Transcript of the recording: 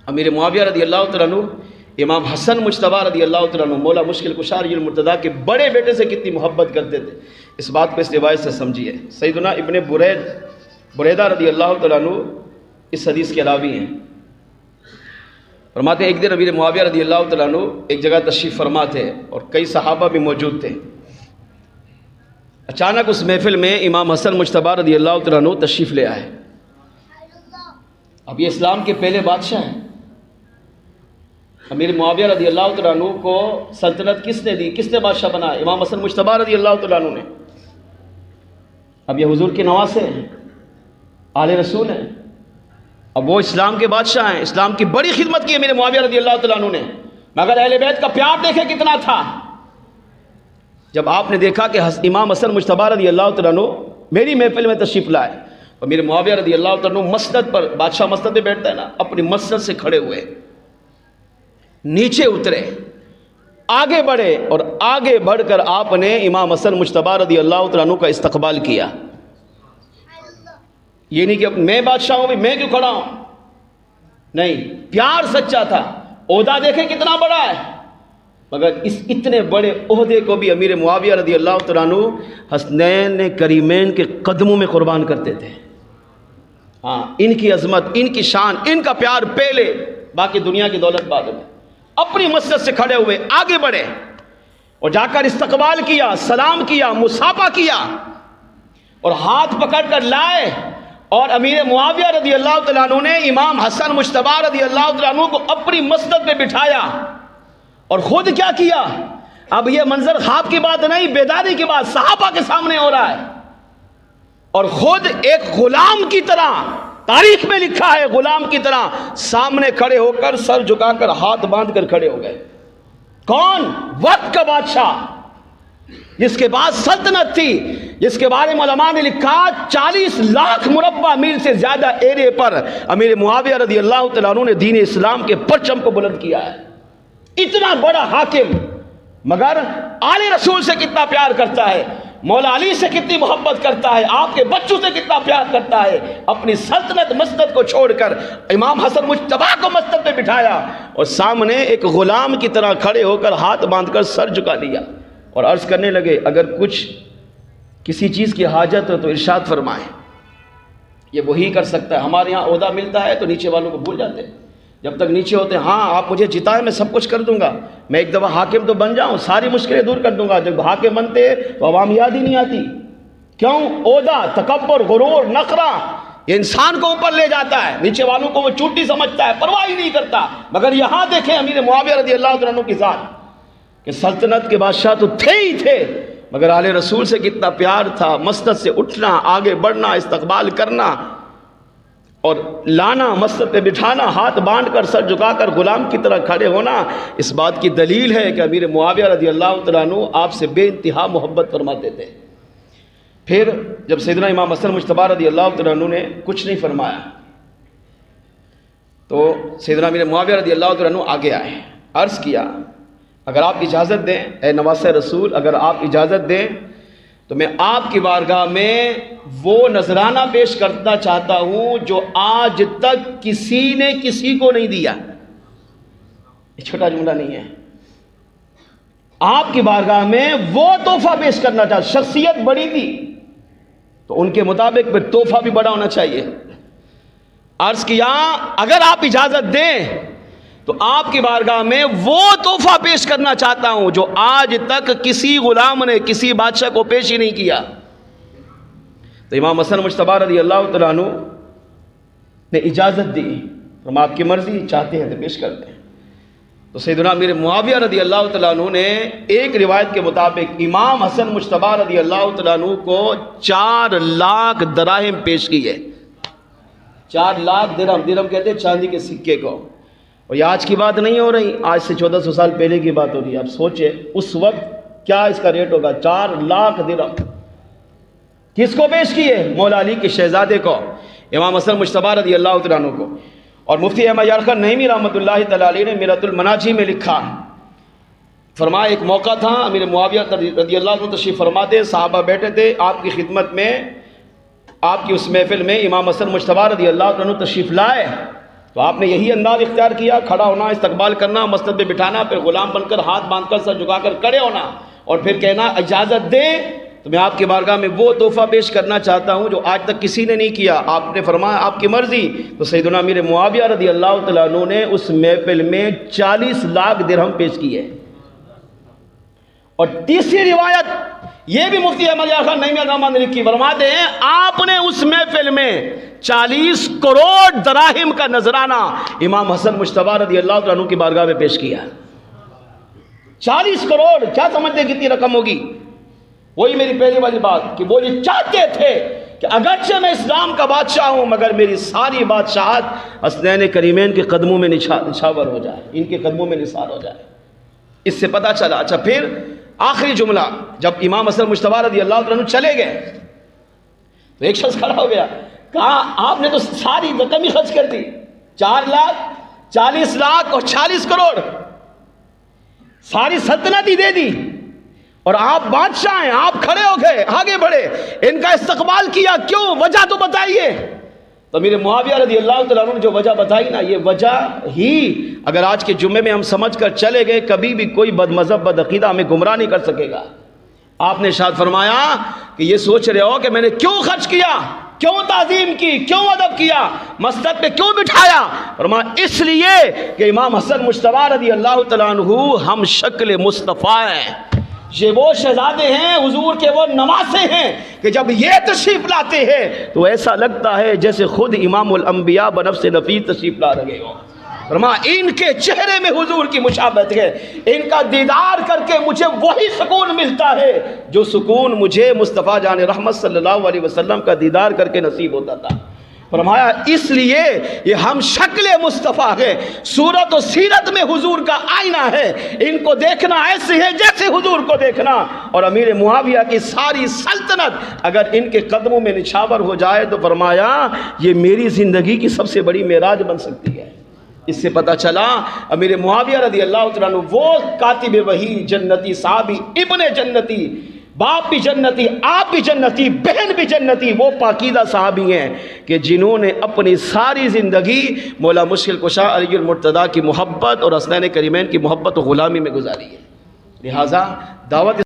امیر معاویہ رضی اللہ تعالیٰ عنہ امام حسن مجتبیٰ رضی اللہ تعالیٰ عنہ مولا مشکل کشا رضی المرتضیٰ کے بڑے بیٹے سے کتنی محبت کرتے تھے، اس بات کو اس روایت سے سمجھیے۔ سیدنا ابن بریدہ رضی اللہ تعالیٰ عنہ اس حدیث کے راوی ہیں۔ فرماتے ہیں ایک دن امیر معاویہ رضی اللہ تعالیٰ عنہ ایک جگہ تشریف فرما تھے اور کئی صحابہ بھی موجود تھے۔ اچانک اس محفل میں امام حسن مجتبیٰ رضی اللہ تعالیٰ عنہ تشریف لے آئے۔ اب یہ اسلام کے پہلے بادشاہ ہیں۔ امیر معاویہ رضی اللہ تعالیٰ عنہ کو سلطنت کس نے دی، کس نے بادشاہ بنایا؟ امام حسن مجتبیٰ رضی اللہ تعالیٰ عنہ نے۔ اب یہ حضور کے نواسے ہیں، آل رسول ہیں، اب وہ اسلام کے بادشاہ ہیں، اسلام کی بڑی خدمت کی امیر معاویہ رضی اللہ تعالیٰ عنہ نے، مگر اہل بیت کا پیار دیکھے کتنا تھا۔ جب آپ نے دیکھا کہ امام حسن مجتبیٰ رضی اللہ تعالیٰ عنہ میری محفل میں تشریف لائے، امیر معاویہ رضی اللہ تعالیٰ عنہ مسند پر، بادشاہ مسند پہ بیٹھتا ہے نا، اپنی مسند سے کھڑے ہوئے، نیچے اترے، آگے بڑھے اور آگے بڑھ کر آپ نے امام حسن مجتبیٰ رضی اللہ تعالیٰ عنہ کا استقبال کیا۔ یہ نہیں کہ میں بادشاہ ہوں میں کیوں کھڑا ہوں، نہیں، پیار سچا تھا۔ عہدہ دیکھیں کتنا بڑا ہے، مگر اس اتنے بڑے عہدے کو بھی امیر معاویہ رضی اللہ تعالیٰ عنہ حسنین کریمین کے قدموں میں قربان کرتے تھے۔ ہاں، ان کی عظمت، ان کی شان، ان کا پیار پہلے، باقی دنیا کی دولت بعد میں۔ اپنی مسجد سے کھڑے ہوئے آگے بڑھے اور جا کر استقبال کیا، سلام کیا، مصافحہ کیا اور ہاتھ پکڑ کر لائے، اور امیر معاویہ رضی اللہ تعالیٰ عنہ نے امام حسن مجتبیٰ رضی اللہ تعالیٰ عنہ کو اپنی مسند پہ بٹھایا اور خود کیا کیا؟ اب یہ منظر خواب کی بات نہیں، بیداری کی بات صحابہ کے سامنے ہو رہا ہے، اور خود ایک غلام کی طرح، تاریخ میں لکھا ہے غلام کی طرح سامنے کھڑے ہو کر سر جھکا کر ہاتھ باندھ کر کھڑے ہو گئے۔ کون؟ وقت کا بادشاہ، جس کے بعد سلطنت تھی، جس کے بارے میں علماء نے لکھا 40 لاکھ مربع میل سے زیادہ ایرے پر امیر معاویہ رضی اللہ تعالیٰ عنہ نے دین اسلام کے پرچم کو بلند کیا ہے۔ اتنا بڑا حاکم، مگر آل رسول سے کتنا پیار کرتا ہے، مولا علی سے کتنی محبت کرتا ہے، آپ کے بچوں سے کتنا پیار کرتا ہے، اپنی سلطنت مسند کو چھوڑ کر امام حسن مجتبیٰ کو مسند پہ بٹھایا اور سامنے ایک غلام کی طرح کھڑے ہو کر ہاتھ باندھ کر سر جھکا لیا اور عرض کرنے لگے اگر کچھ کسی چیز کی حاجت ہو تو ارشاد فرمائیں، یہ وہی کر سکتا ہے۔ ہمارے یہاں عہدہ ملتا ہے تو نیچے والوں کو بھول جاتے ہیں، جب تک نیچے ہوتے ہیں ہاں آپ مجھے جتائیں میں سب کچھ کر دوں گا، میں ایک دفعہ حاکم تو بن جاؤں ساری مشکلیں دور کر دوں گا، جب حاکم بنتے تو عوام یاد ہی نہیں آتی۔ کیوں؟ عہدہ، تکبر، غرور، نخرہ یہ انسان کو اوپر لے جاتا ہے، نیچے والوں کو وہ چوٹی سمجھتا ہے، پرواہ ہی نہیں کرتا۔ مگر یہاں دیکھیں امیر معاویہ رضی اللہ تعالیٰ عنہ کی ذات، کہ سلطنت کے بادشاہ تو تھے ہی تھے، مگر آل رسول سے کتنا پیار تھا، مسند سے اٹھنا، آگے بڑھنا، استقبال کرنا اور لانا، مسند پہ بٹھانا، ہاتھ باندھ کر سر جھکا کر غلام کی طرح کھڑے ہونا، اس بات کی دلیل ہے کہ امیر معاویہ رضی اللہ تعالیٰ عنہ آپ سے بے انتہا محبت فرماتے تھے۔ پھر جب سیدنا امام حسن مجتبیٰ رضی اللہ تعالیٰ عنہ نے کچھ نہیں فرمایا تو سیدنا امیر معاویہ رضی اللہ تعالیٰ عنہ آگے آئے، عرض کیا اگر آپ اجازت دیں اے نواسہ رسول، اگر آپ اجازت دیں تو میں آپ کی بارگاہ میں وہ نذرانہ پیش کرنا چاہتا ہوں جو آج تک کسی نے کسی کو نہیں دیا۔ یہ چھوٹا جملہ نہیں ہے، آپ کی بارگاہ میں وہ تحفہ پیش کرنا چاہتا، شخصیت بڑی تھی تو ان کے مطابق پھر تحفہ بھی بڑا ہونا چاہیے۔ عرض کیا اگر آپ اجازت دیں تو آپ کی بارگاہ میں وہ تحفہ پیش کرنا چاہتا ہوں جو آج تک کسی غلام نے کسی بادشاہ کو پیش ہی نہیں کیا۔ تو امام حسن مجتبیٰ رضی اللہ تعالیٰ عنہ نے اجازت دی، ہم آپ کی مرضی چاہتے ہیں تو پیش کرتے ہیں۔ تو سیدنا امیر معاویہ رضی اللہ تعالیٰ عنہ نے ایک روایت کے مطابق امام حسن مجتبیٰ رضی اللہ تعالیٰ عنہ کو 4 لاکھ دراہم پیش کی ہے۔ 4 لاکھ درہم، درہم کہتے ہیں چاندی کے سکے کو، اور یہ آج کی بات نہیں ہو رہی، آج سے 1400 سال پہلے کی بات ہو رہی ہے۔ آپ سوچیں اس وقت کیا اس کا ریٹ ہوگا، 4 لاکھ درہم۔ کس کو پیش کیے؟ مولا علی کے شہزادے کو، امام حسن مجتبیٰ رضی اللہ تعالیٰ عنہ کو۔ اور مفتی احمد یارخان نعیمی رحمۃ اللہ تعالیٰ علیہ نے میرۃ المناجی میں لکھا، فرمایا ایک موقع تھا امیر معاویہ رضی اللہ عنہ تشریف فرماتے، صحابہ بیٹھے تھے آپ کی خدمت میں، آپ کی اس محفل میں امام حسن مجتبیٰ رضی اللہ عنہ تشریف لائے، تو آپ نے یہی انداز اختیار کیا، کھڑا ہونا، استقبال کرنا، مسند پہ بٹھانا، پھر غلام بن کر ہاتھ باندھ کر سر جھکا کر کھڑے ہونا، اور پھر کہنا اجازت دے تو میں آپ کی بارگاہ میں وہ تحفہ پیش کرنا چاہتا ہوں جو آج تک کسی نے نہیں کیا۔ آپ نے فرمایا آپ کی مرضی۔ تو سیدنا امیر معاویہ رضی اللہ تعالیٰ عنہ نے اس محفل میں 40 لاکھ درہم پیش کیے۔ اور تیسری روایت یہ بھی مفتی احمد یار خان نعیمی الرحمن نے لکھی، فرماتے ہیں آپ نے اس محفل میں 40 کروڑ دراہم کا نذرانہ امام حسن مجتبیٰ رضی اللہ عنہ کی بارگاہ میں پیش کیا۔ 40 کروڑ، کیا سمجھتے کتنی رقم ہوگی؟ وہی میری پہلی والی بات کہ وہ یہ چاہتے تھے کہ اگرچہ میں اسلام کا بادشاہ ہوں مگر میری ساری بادشاہت حسنین کریمین کے قدموں میں نچھاور ہو جائے، ان کے قدموں میں نثار ہو جائے۔ اس سے پتہ چلا۔ اچھا پھر آخری جملہ، جب امام حسن مجتبیٰ رضی اللہ عنہ چلے گئے تو ایک شخص کھڑا ہو گیا، کہا آپ نے تو ساری رقم ہی خرچ کر دی، 4 لاکھ 40 لاکھ اور 40 کروڑ، ساری سلطنت ہی دے دی، اور آپ بادشاہ ہیں، آپ کھڑے ہو گئے، آگے بڑھے، ان کا استقبال کیا، کیوں؟ وجہ تو بتائیے۔ تو امیر معاویہ رضی اللہ تعالیٰ عنہ نے جو وجہ بتائی نا، یہ وجہ ہی اگر آج کے جمعے میں ہم سمجھ کر چلے گئے، کبھی بھی کوئی بد مذہب بد عقیدہ ہمیں گمراہ نہیں کر سکے گا۔ آپ نے ارشاد فرمایا کہ یہ سوچ رہے ہو کہ میں نے کیوں خرچ کیا، کیوں تعظیم کی، کیوں ادب کیا، مسجد پہ کیوں بٹھایا؟ فرمایا اس لیے کہ امام حسن مجتبیٰ رضی اللہ تعالیٰ عنہ ہم شکل مصطفیٰ ہیں، یہ وہ شہزادے ہیں، حضور کے وہ نواسے ہیں کہ جب یہ تشریف لاتے ہیں تو ایسا لگتا ہے جیسے خود امام الانبیاء بنفس نفیس تشریف لا رہے ہو۔ فرمایا ان کے چہرے میں حضور کی مشابہت ہے، ان کا دیدار کر کے مجھے وہی سکون ملتا ہے جو سکون مجھے مصطفیٰ جان رحمت صلی اللہ علیہ وسلم کا دیدار کر کے نصیب ہوتا تھا۔ فرمایا اس لیے یہ ہم شکل مصطفیٰ ہے، صورت و سیرت میں حضور کا آئینہ ہے، ان کو دیکھنا ایسے ہے جیسے حضور کو دیکھنا، اور امیر معاویہ کی ساری سلطنت اگر ان کے قدموں میں نچھاور ہو جائے تو فرمایا یہ میری زندگی کی سب سے بڑی معراج بن سکتی ہے۔ اس سے پتہ چلا امیر معاویہ رضی اللہ تعالیٰ عنہ وہ کاتب وحی جنتی، صحابی ابن جنتی، باپ بھی جنتی، آپ بھی جنتی، بہن بھی جنتی، وہ پاکیزہ صحابی ہیں کہ جنہوں نے اپنی ساری زندگی مولا مشکل کشا علی المرتضیٰ کی محبت اور حسنین کریمین کی محبت و غلامی میں گزاری ہے۔ لہٰذا دعوت